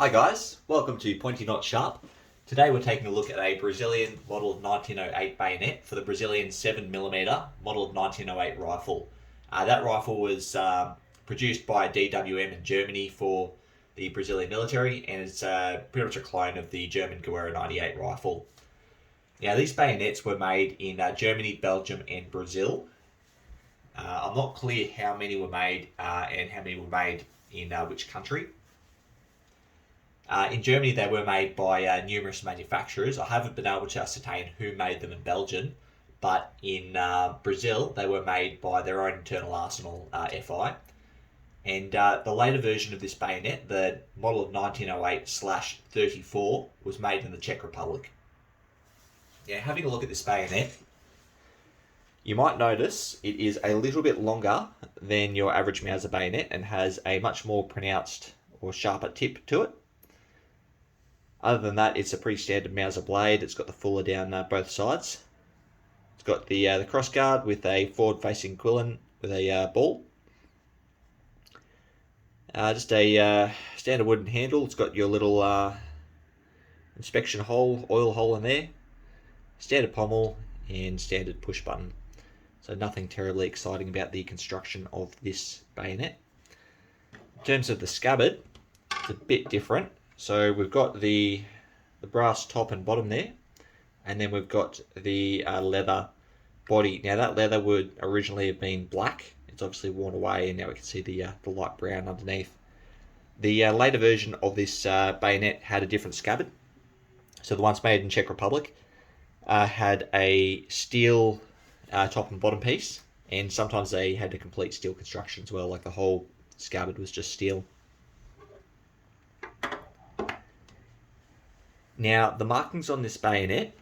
Hi guys, welcome to Pointy Not Sharp. Today we're taking a look at a Brazilian model of 1908 bayonet for the Brazilian 7mm model of 1908 rifle. That rifle was produced by DWM in Germany for the Brazilian military, and it's pretty much a clone of the German Guerra 98 rifle. Now these bayonets were made in Germany, Belgium and Brazil. I'm not clear how many were made and how many were made in which country. In Germany, they were made by numerous manufacturers. I haven't been able to ascertain who made them in Belgium, but in Brazil, they were made by their own internal arsenal FI. And the later version of this bayonet, the model of 1908/34, was made in the Czech Republic. Now, having a look at this bayonet, you might notice it is a little bit longer than your average Mauser bayonet and has a much more pronounced or sharper tip to it. Other than that, it's a pretty standard Mauser blade. It's got the fuller down both sides. It's got the cross guard with a forward-facing quillen with a ball. Just a standard wooden handle. It's got your little inspection hole, oil hole in there. Standard pommel and standard push button. So nothing terribly exciting about the construction of this bayonet. In terms of the scabbard, it's a bit different. So we've got the brass top and bottom there, and then we've got the leather body. Now that leather would originally have been black. It's obviously worn away, and now we can see the light brown underneath. The later version of this bayonet had a different scabbard. So the ones made in Czech Republic had a steel top and bottom piece, and sometimes they had a complete steel construction as well, like the whole scabbard was just steel. Now, the markings on this bayonet,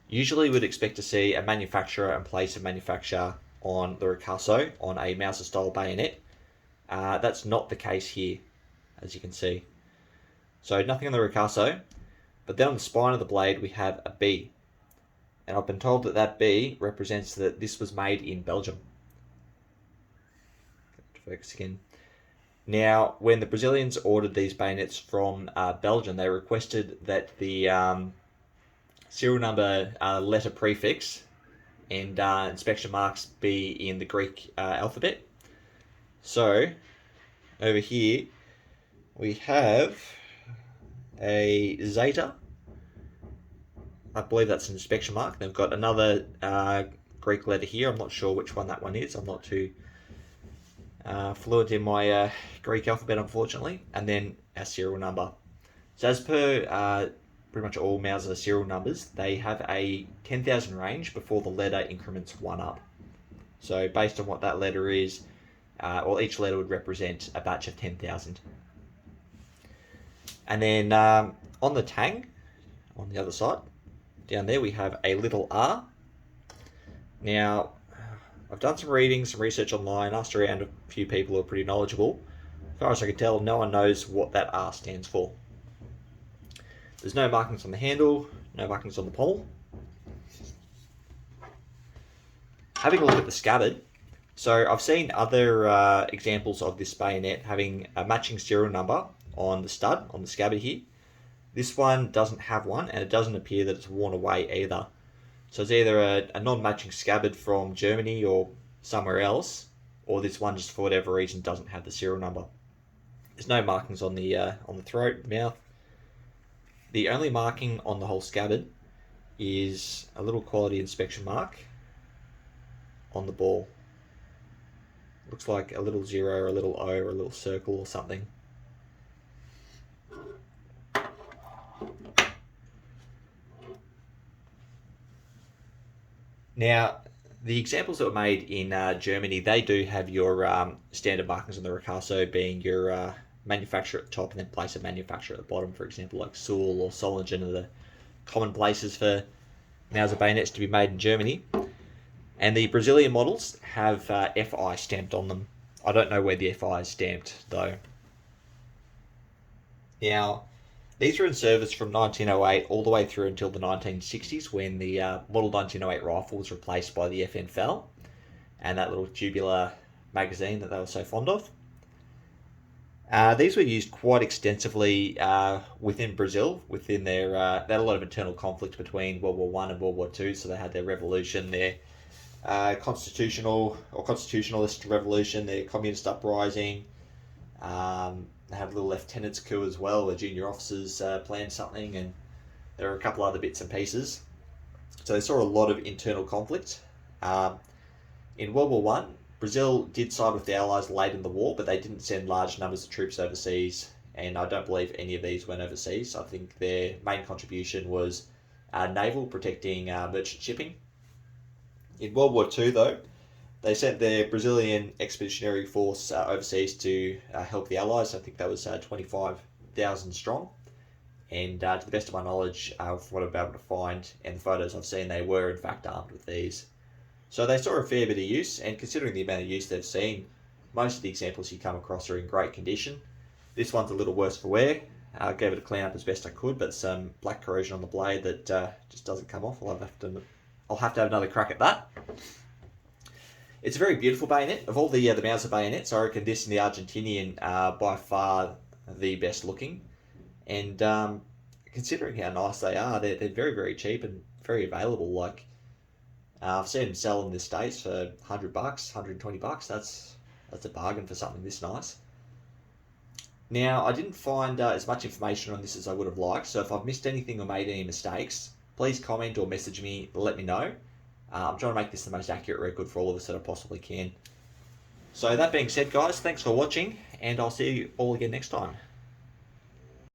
usually would expect to see a manufacturer and place of manufacture on the ricasso on a Mauser style bayonet. That's not the case here, as you can see. So nothing on the ricasso, but then on the spine of the blade we have a B. And I've been told that that B represents that this was made in Belgium. Focus again. Now, when the Brazilians ordered these bayonets from Belgium, they requested that the serial number letter prefix and inspection marks be in the Greek alphabet. So, over here, we have a zeta. I believe that's an inspection mark. They've got another Greek letter here. I'm not sure which one that one is. I'm not too fluent in my Greek alphabet, unfortunately, and then our serial number. So as per pretty much all Mauser serial numbers, they have a 10,000 range before the letter increments 1 up. So based on what that letter is, or each letter would represent a batch of 10,000. And then on the tang, on the other side, down there we have a little R. Now, I've done some reading, some research online, asked around a few people who are pretty knowledgeable. As far as I can tell, no one knows what that R stands for. There's no markings on the handle, no markings on the pommel. Having a look at the scabbard, so I've seen other examples of this bayonet having a matching serial number on the stud, on the scabbard here. This one doesn't have one, and it doesn't appear that it's worn away either. So it's either a non-matching scabbard from Germany or somewhere else, or this one just for whatever reason doesn't have the serial number. There's no markings on the throat, mouth. The only marking on the whole scabbard is a little quality inspection mark on the ball. Looks like a little 0 or a little O or a little circle or something. Now, the examples that were made in Germany, they do have your standard markings on the ricasso being your manufacturer at the top and then place of manufacturer at the bottom. For example, like Sul or Solingen are the common places for Mauser bayonets to be made in Germany. And the Brazilian models have FI stamped on them. I don't know where the FI is stamped, though. Now, these were in service from 1908 all the way through until the 1960s, when the Model 1908 rifle was replaced by the FN FAL and that little tubular magazine that they were so fond of. These were used quite extensively within Brazil. Within their, they had a lot of internal conflict between World War One and World War Two. So they had their revolution, their constitutionalist revolution, their communist uprising. They had a little lieutenant's coup as well, where junior officers planned something, and there were a couple other bits and pieces. So they saw a lot of internal conflict. In World War One, Brazil did side with the Allies late in the war, but they didn't send large numbers of troops overseas, and I don't believe any of these went overseas. I think their main contribution was naval, protecting merchant shipping. In World War Two, though, they sent their Brazilian expeditionary force overseas to help the Allies. I think that was 25,000 strong. And to the best of my knowledge, from what I've been able to find and the photos I've seen, they were in fact armed with these. So they saw a fair bit of use, and considering the amount of use they've seen, most of the examples you come across are in great condition. This one's a little worse for wear. I gave it a clean up as best I could, but some black corrosion on the blade that just doesn't come off. I'll have to have another crack at that. It's a very beautiful bayonet. Of all the Mauser bayonets, I reckon this and the Argentinian are by far the best looking. And considering how nice they are, they're very, very cheap and very available. Like, I've seen them sell in the States for $100, $120. That's a bargain for something this nice. Now, I didn't find as much information on this as I would have liked, so if I've missed anything or made any mistakes, please comment or message me, let me know. I'm trying to make this the most accurate record for all of us that I possibly can. So that being said, guys, thanks for watching, and I'll see you all again next time.